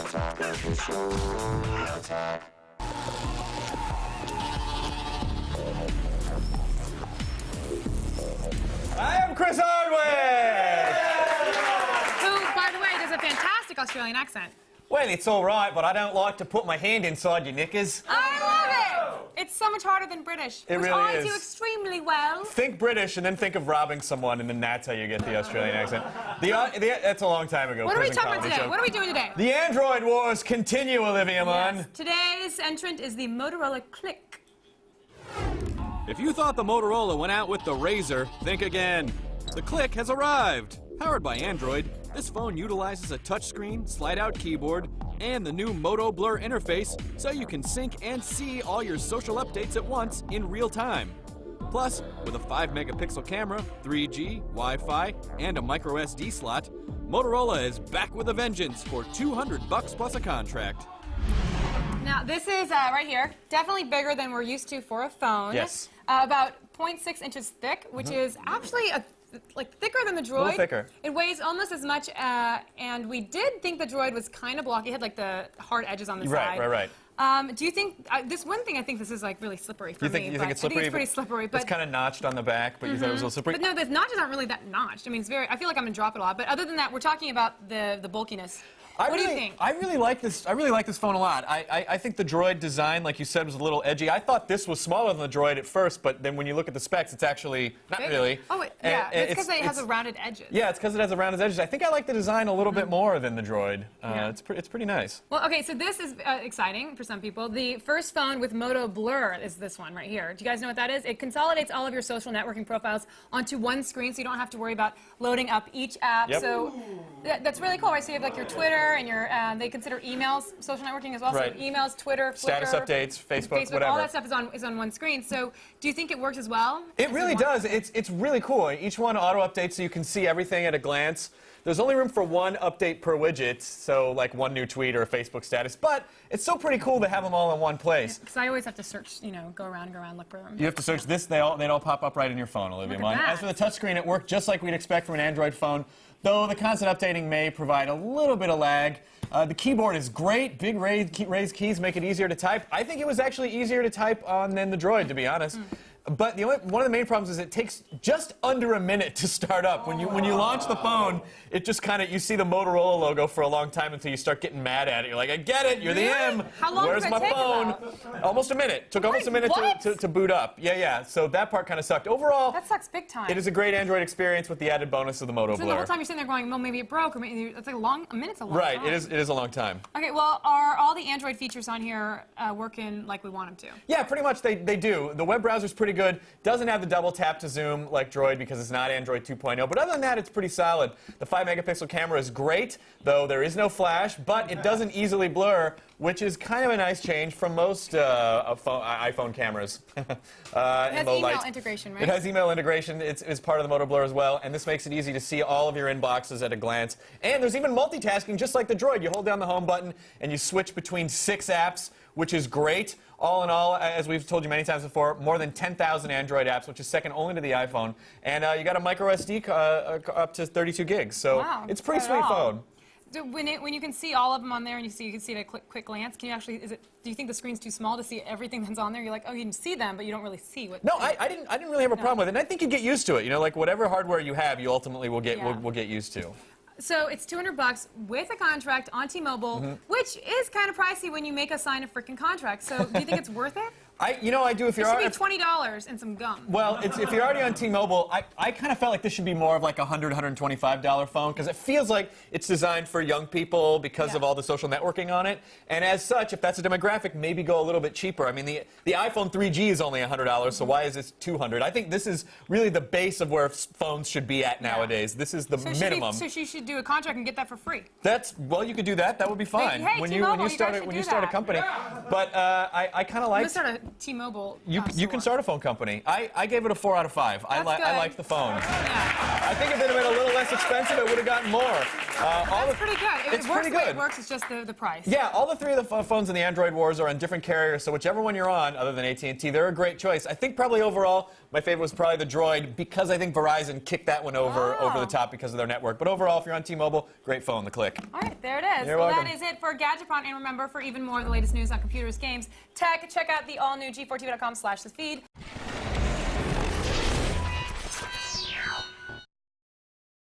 I am Chris Hardwick! Who, by the way, does a fantastic Australian accent. Well, it's all right, but I don't like to put my hand inside your knickers. I love it! It's so much harder than British, It which really I is. do extremely well. Think British and then think of robbing someone, and then that's how you get the Australian accent. That's a long time ago. What are we prison talking about comedy today? show. What are we doing today? The Android wars continue, Olivia Munn. Yes. Today's entrant is the Motorola CLIQ. If you thought the Motorola went out with the Razr, think again. The CLIQ has arrived. Powered by Android, this phone utilizes a touchscreen, slide-out keyboard, and the new Moto Blur interface so you can sync and see all your social updates at once in real time. Plus, with a 5-megapixel camera, 3G, Wi-Fi, and a micro SD slot, Motorola is back with a vengeance for $200 plus a contract. Now, this is right here, definitely bigger than we're used to for a phone. Yes. About 0.6 inches thick, which is actually thicker than the Droid. A little thicker. It weighs almost as much, and we did think the Droid was kind of blocky. It had like the hard edges on the side. Right. Do you think this one thing? I think this is like really slippery for me. You think it's slippery? I think it's pretty slippery. But it's kind of notched on the back, but you thought it was a little slippery. But no, the notches aren't really that notched. I mean, it's very. I feel like I'm gonna drop it a lot. But other than that, we're talking about the bulkiness. What do you think? I really like this. I really like this phone a lot. I think the Droid design, like you said, was a little edgy. I thought this was smaller than the Droid at first, but then when you look at the specs, it's actually not really. Oh, yeah. It's because it has a rounded edges. Yeah, it's because it has a rounded edges. I think I like the design a little bit more than the Droid. Yeah. It's pretty nice. Well, okay, so this is exciting for some people. The first phone with Moto Blur is this one right here. Do you guys know what that is? It consolidates all of your social networking profiles onto one screen, so you don't have to worry about loading up each app. Yep. So that's really cool, right? So you have like your Twitter and your they consider emails social networking as well. Right. So emails, Twitter, Flickr, Status updates, Facebook, whatever. All that stuff is on one screen. So do you think it works as well? It really does. It's really cool. Each one auto updates so you can see everything at a glance. There's only room for one update per widget, so like one new tweet or a Facebook status, but it's still pretty cool to have them all in one place. Because I always have to search, go around, look for them. You have to search this, they'd all pop up right in your phone, Olivia Munn. As for the touchscreen, it worked just like we'd expect from an Android phone, though the constant updating may provide a little bit of lag. The keyboard is great. Big raised keys make it easier to type. I think it was actually easier to type on than the Droid, to be honest. But one of the main problems is it takes just under a minute to start up. When you launch the phone, it just you see the Motorola logo for a long time until you start getting mad at it. You're like, I get it, you're the M. How long Where's does my that take phone? about? Almost a minute. Took almost a minute to boot up. Yeah. So that part kind of sucked. Overall, That sucks big time. it is a great Android experience with the added bonus of the Moto So Blur. the whole time you're sitting there going, well, maybe it broke, or maybe it's like a minute's a long Right. time. It is a long time. Okay, well, are all the Android features on here working like we want them to? Yeah, pretty much they do. The web browser's pretty good. Doesn't have the double tap to zoom like Droid because it's not Android 2.0, but other than that, it's pretty solid. The 5-megapixel camera is great, though there is no flash, but it doesn't easily blur, which is kind of a nice change from most iPhone cameras. It has email light. integration, right? It has email integration. It's part of the Moto Blur as well, and this makes it easy to see all of your inboxes at a glance. And there's even multitasking, just like the Droid. You hold down the home button, and you switch between 6 apps, which is great. All in all, as we've told you many times before, more than 10,000 Android apps, which is second only to the iPhone. And you got a micro SD up to 32 gigs, so wow, it's a pretty sweet phone. When you can see all of them on there and you can see it at a quick glance, can you actually, do you think the screen's too small to see everything that's on there? You're like, oh, you can see them, but you don't really see what. No, I didn't really have a problem with it. And I think you get used to it. Like whatever hardware you have, you ultimately will get used to. So it's $200 with a contract on T-Mobile, which is kind of pricey when you make us sign a freaking contract. So do you think it's worth it? I do. If you're it should be $20 and some gum. Well, if you're already on T-Mobile, I kind of felt like this should be more of like a $100, $125 phone because it feels like it's designed for young people because of all the social networking on it. And as such, if that's a demographic, maybe go a little bit cheaper. I mean, the iPhone 3G is only $100, so why is this $200? I think this is really the base of where phones should be at nowadays. This is the minimum. So she should do a contract and get that for free. Well, you could do that. That would be fine. Hey, when T-Mobile, you start a company. Yeah. But I kind of like. Let's start a T-Mobile. You can start a phone company. I gave it a 4 out of 5. I liked the phone. Yeah. I think if it had been a little less expensive, it would have gotten more. That's pretty good. It's it works pretty the way good. it works. It's just the price. Yeah, all the 3 of the phones in the Android wars are on different carriers, so whichever one you're on, other than AT&T, they're a great choice. I think probably overall, My favorite was probably the Droid because I think Verizon kicked that one over the top because of their network. But overall, if you're on T-Mobile, great phone, the CLIQ. All right, there it is. You're Well, welcome. that is it for Gadgetron. And remember, for even more of the latest news on computers, games, tech, check out the all-new G4TV.com/thefeed.